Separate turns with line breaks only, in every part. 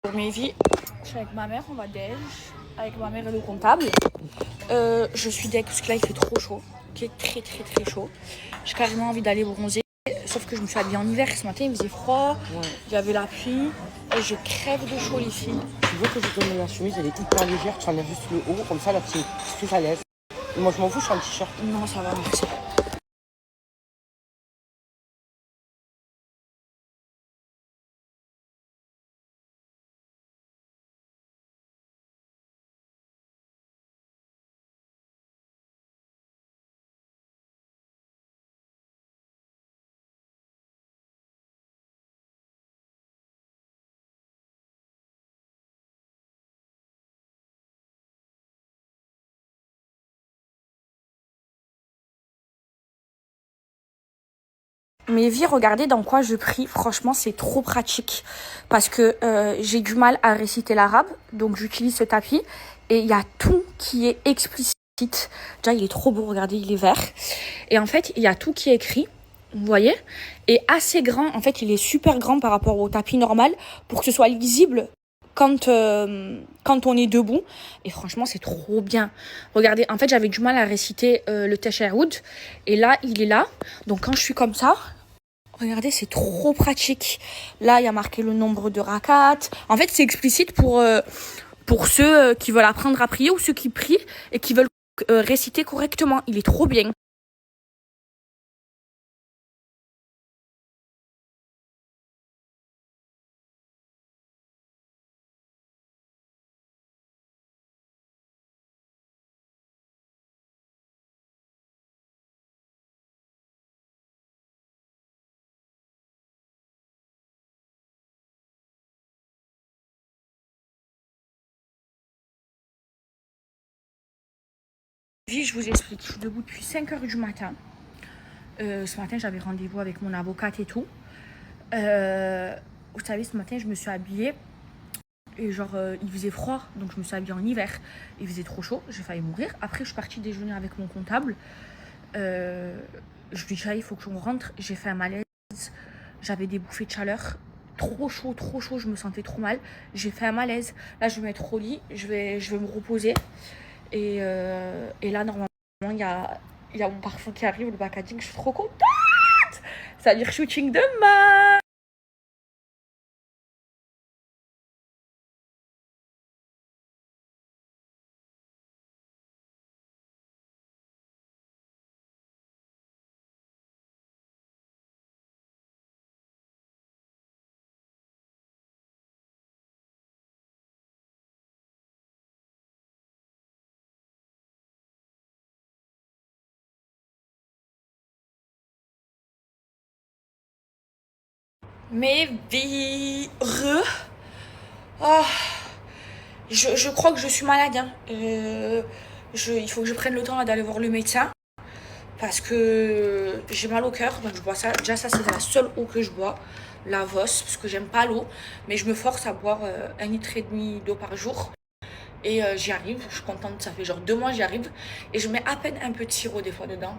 Pour mes vies, je suis avec ma mère, on va déj, avec ma mère et le comptable. Je suis deg parce que là il fait trop chaud, il est très très très chaud. J'ai carrément envie d'aller bronzer, sauf que je me suis habillée en hiver. Ce matin il faisait froid, il y avait la pluie, et je crève de chaud les filles.
Tu veux que je te donne la chemise, elle est hyper légère, tu enlèves juste le haut, comme ça là tu es plus à l'aise. Moi je m'en fous, je suis en t-shirt.
Non, ça va, merci. Mes vies, regardez dans quoi je prie. Franchement, c'est trop pratique. Parce que j'ai du mal à réciter l'arabe. Donc, j'utilise ce tapis. Et il y a tout qui est explicite. Déjà, il est trop beau. Regardez, il est vert. Et en fait, il y a tout qui est écrit. Vous voyez? Et assez grand. En fait, il est super grand par rapport au tapis normal. Pour que ce soit lisible quand on est debout. Et franchement, c'est trop bien. Regardez, en fait, j'avais du mal à réciter le Tashahhud. Et là, il est là. Donc, quand je suis comme ça... Regardez, c'est trop pratique. Là, il y a marqué le nombre de rakats. En fait, c'est explicite pour ceux qui veulent apprendre à prier ou ceux qui prient et qui veulent réciter correctement. Il est trop bien. Je vous explique. Je suis debout depuis 5h du matin. Ce matin, j'avais rendez-vous avec mon avocate et tout. Vous savez, ce matin, je me suis habillée. Et genre, il faisait froid, donc je me suis habillée en hiver. Il faisait trop chaud, j'ai failli mourir. Après, je suis partie déjeuner avec mon comptable. Je lui ai dit, il faut que je rentre. J'ai fait un malaise. J'avais des bouffées de chaleur. Trop chaud, je me sentais trop mal. J'ai fait un malaise. Là, je vais me mettre au lit. Je vais me reposer. Et là, normalement, il y a mon parfum qui arrive, le packaging. Je suis trop contente. Ça veut dire shooting demain. Mes vires. Oh, je crois que je suis malade. Hein. Il faut que je prenne le temps d'aller voir le médecin. Parce que j'ai mal au cœur. Donc je bois ça. Déjà, ça, c'est la seule eau que je bois. La Voss. Parce que j'aime pas l'eau. Mais je me force à boire 1,5 litre d'eau par jour. Et j'y arrive. Je suis contente. Ça fait genre 2 mois, j'y arrive. Et je mets à peine un peu de sirop des fois dedans.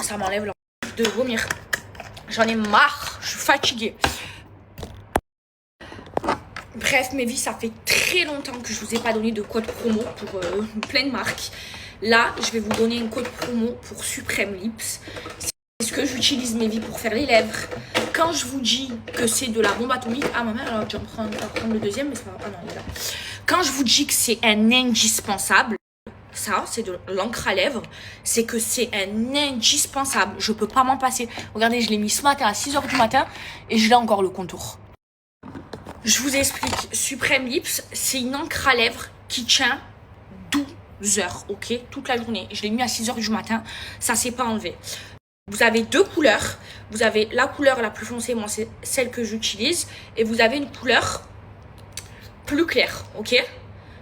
Ça m'enlève l'envie de vomir. J'en ai marre. Je suis fatiguée. Bref, mes vies, ça fait très longtemps que je vous ai pas donné de code promo pour plein de marques. Là, je vais vous donner un code promo pour Supreme Lips. C'est ce que j'utilise, mes vies, pour faire les lèvres. Quand je vous dis que c'est de la bombe atomique... Ah, maman, alors je vais prendre le deuxième, mais c'est pas... Ah non, il est là. Quand je vous dis que c'est un indispensable, ça, c'est de l'encre à lèvres, c'est que c'est un indispensable. Je peux pas m'en passer. Regardez, je l'ai mis ce matin à 6h du matin et je l'ai encore le contour. Je vous explique. Supreme Lips, c'est une encre à lèvres qui tient 12 heures, ok? Toute la journée. Je l'ai mis à 6h du matin. Ça s'est pas enlevé. Vous avez 2 couleurs. Vous avez la couleur la plus foncée, moi c'est celle que j'utilise. Et vous avez une couleur plus claire, ok?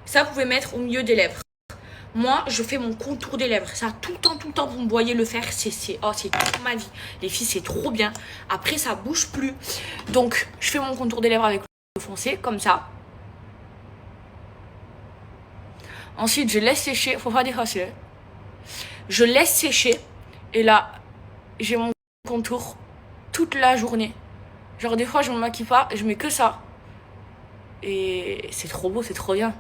Ça, vous pouvez mettre au milieu des lèvres. Moi, je fais mon contour des lèvres. Ça, tout le temps, vous me voyez le faire. C'est toute ma vie. Les filles, c'est trop bien. Après, ça bouge plus. Donc, je fais mon contour des lèvres avec le foncé, comme ça. Ensuite, je laisse sécher. Faut pas décrasser. Je laisse sécher. Et là, j'ai mon contour toute la journée. Genre des fois je me maquille pas, je mets que ça. Et c'est trop beau, c'est trop bien.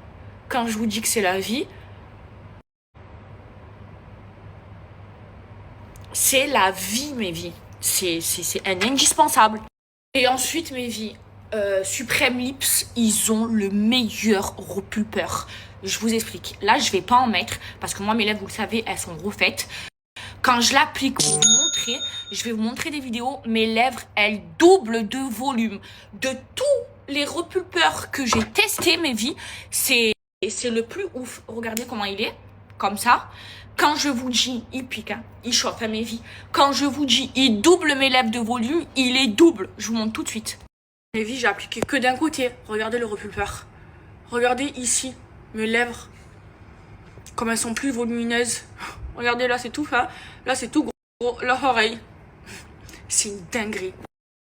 Quand je vous dis que c'est la vie, c'est la vie mes vies. C'est un indispensable. Et ensuite mes vies, Supreme Lips, ils ont le meilleur repulpeur. Je vous explique. Là je vais pas en mettre parce que moi mes lèvres vous le savez elles sont refaites. Quand je l'applique pour vous montrer, je vais vous montrer des vidéos, mes lèvres elles doublent de volume. De tous les repulpeurs que j'ai testés mes vies, c'est le plus ouf. Regardez comment il est, comme ça. Quand je vous dis, il pique, hein, il chauffe à mes vies. Quand je vous dis, il double mes lèvres de volume, il est double. Je vous montre tout de suite. Mes vies, j'ai appliqué que d'un côté. Regardez le repulpeur. Regardez ici, mes lèvres. Comme elles sont plus volumineuses. Regardez, là, c'est tout fin. Là, c'est tout gros. Leur oreille. C'est une dinguerie.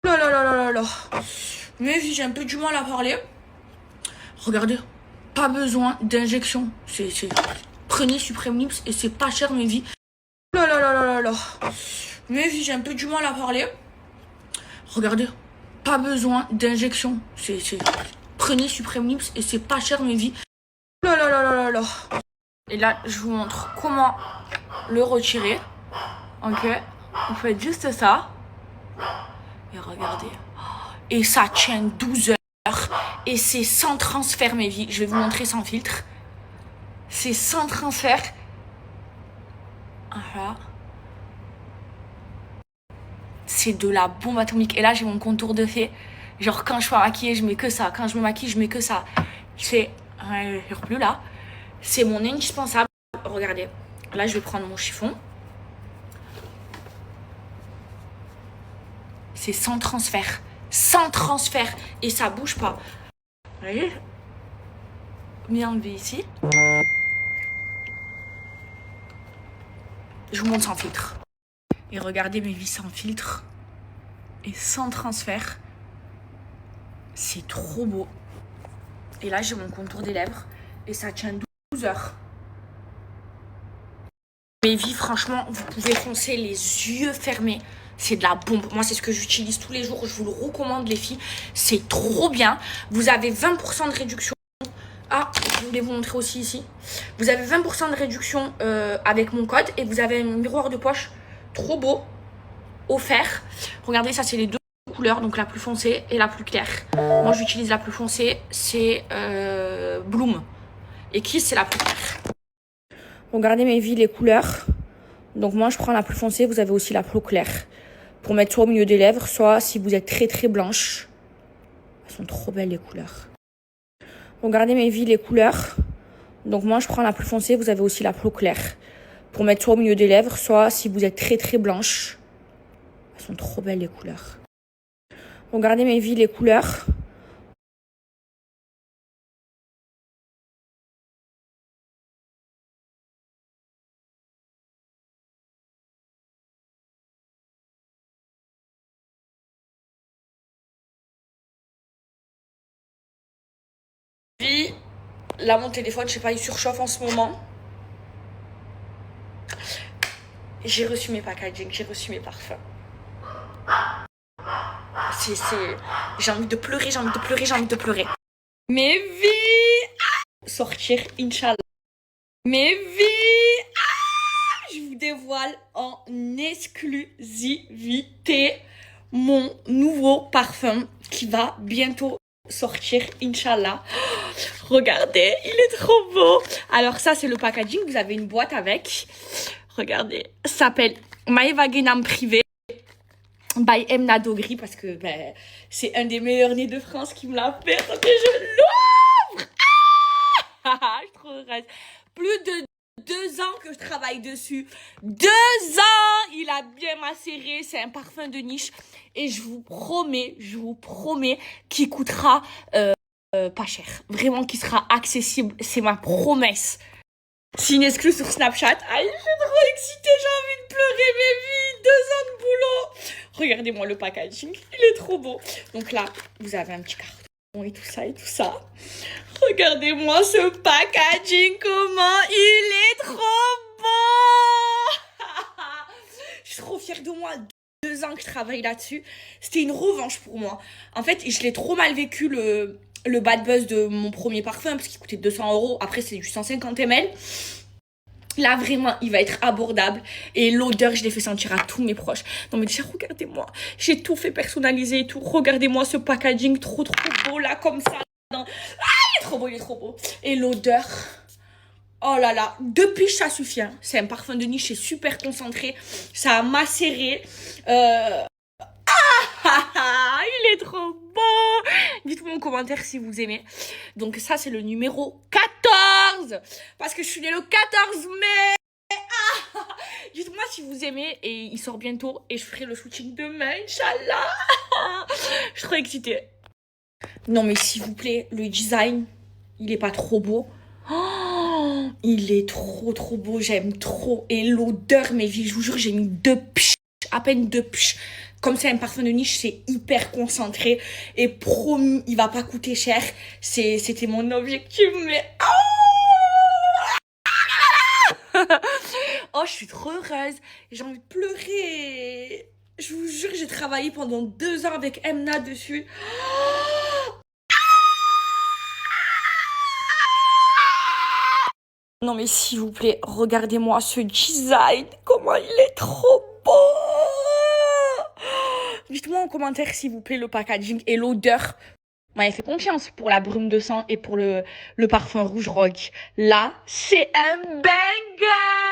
Là, là, là, là, là, là. Mes vies, j'ai un peu du mal à parler. Regardez. Pas besoin d'injection. Prenez Supreme Lips et c'est pas cher mes vies. Là là là là là là. Mes vies, j'ai un peu du mal à parler. Regardez, pas besoin d'injection. Prenez Supreme Lips et c'est pas cher mes vies. Là là là là là là. Et là, je vous montre comment le retirer. Ok, vous faites juste ça. Et regardez. Et ça tient 12 heures. Et c'est sans transfert mes vies. Je vais vous montrer sans filtre. C'est sans transfert. Voilà. C'est de la bombe atomique. Et là, j'ai mon contour de fée. Genre, quand je suis maquillée, je mets que ça. Quand je me maquille, je mets que ça. C'est... je ne plus là. C'est mon indispensable. Regardez. Là, je vais prendre mon chiffon. C'est sans transfert. Sans transfert. Et ça bouge pas. Vous voyez ? Bien enlever ici. Je vous montre sans filtre. Et regardez mes vies sans filtre. Et sans transfert. C'est trop beau. Et là, j'ai mon contour des lèvres. Et ça tient 12 heures. Mes vies, franchement, vous pouvez foncer les yeux fermés. C'est de la bombe. Moi, c'est ce que j'utilise tous les jours. Je vous le recommande, les filles. C'est trop bien. Vous avez 20% de réduction. Ah, je voulais vous montrer aussi ici. Vous avez 20% de réduction avec mon code. Et vous avez un miroir de poche trop beau, offert. Regardez, ça, c'est les deux couleurs. Donc, la plus foncée et la plus claire. Moi, j'utilise la plus foncée. C'est Bloom. Et Kiss, c'est la plus claire. Regardez mes vies, les couleurs. Donc, moi, je prends la plus foncée. Vous avez aussi la plus claire. Pour mettre soit au milieu des lèvres, soit si vous êtes très, très blanche. Elles sont trop belles, les couleurs. Regardez mes vies, les couleurs. Donc moi, je prends la plus foncée. Vous avez aussi la plus claire. Pour mettre soit au milieu des lèvres, soit si vous êtes très très blanche. Elles sont trop belles, les couleurs. Regardez mes vies, les couleurs. Là, mon téléphone, je sais pas, il surchauffe en ce moment. J'ai reçu mes packaging, j'ai reçu mes parfums. J'ai envie de pleurer, j'ai envie de pleurer, j'ai envie de pleurer. Mes vies, sortir, Inch'Allah. Mes vies, je vous dévoile en exclusivité mon nouveau parfum qui va bientôt sortir, Inch'Allah. Regardez, il est trop beau. Alors ça, c'est le packaging. Vous avez une boîte avec. Regardez, ça s'appelle Maeva Guénam Privé by M. Nadogri parce que c'est un des meilleurs nez de France qui me l'a fait. Attendez, je l'ouvre. Je suis trop heureuse. Plus de 2 ans que je travaille dessus. 2 ans. Il a bien macéré. C'est un parfum de niche. Et je vous promets qu'il coûtera pas cher. Vraiment qu'il sera accessible. C'est ma promesse. C'est une exclue sur Snapchat. Aïe, je suis trop excitée. J'ai envie de pleurer mes vies. 2 ans de boulot. Regardez-moi le packaging. Il est trop beau. Donc là, vous avez un petit carton et tout ça et tout ça. Regardez-moi ce packaging. Comment il est trop beau. Je suis trop fière de moi. 2 2 ans que je travaille là-dessus. C'était une revanche pour moi. En fait, je l'ai trop mal vécu le bad buzz de mon premier parfum parce qu'il coûtait 200 euros. Après, c'est du 150 ml. Là, vraiment, il va être abordable. Et l'odeur, je l'ai fait sentir à tous mes proches. Non, mais déjà, regardez-moi. J'ai tout fait personnaliser et tout. Regardez-moi ce packaging trop beau, là, comme ça. Ah, il est trop beau, il est trop beau. Et l'odeur... Oh là là, 2 piges, ça suffit. Hein. C'est un parfum de niche, c'est super concentré. Ça a macéré. Il est trop beau. Dites-moi en commentaire si vous aimez. Donc ça, c'est le numéro 14. Parce que je suis née le 14 mai. Dites-moi si vous aimez. Et il sort bientôt. Et je ferai le shooting demain, Inch'Allah. Je suis trop excitée. Non mais s'il vous plaît, le design, il est pas trop beau. Oh, il est trop beau, j'aime trop. Et l'odeur, mais je vous jure, j'ai mis 2 psh, à peine 2 psh. Comme c'est un parfum de niche, c'est hyper concentré. Et promis, il va pas coûter cher. C'était mon objectif, mais... Oh, je suis trop heureuse. J'ai envie de pleurer. Je vous jure, j'ai travaillé pendant 2 ans avec Emna dessus. Non mais s'il vous plaît, regardez-moi ce design, comment il est trop beau. Dites-moi en commentaire s'il vous plaît le packaging et l'odeur. Vous m'avez fait confiance pour la brume de sang et pour le parfum rouge rock. Là, c'est un banger.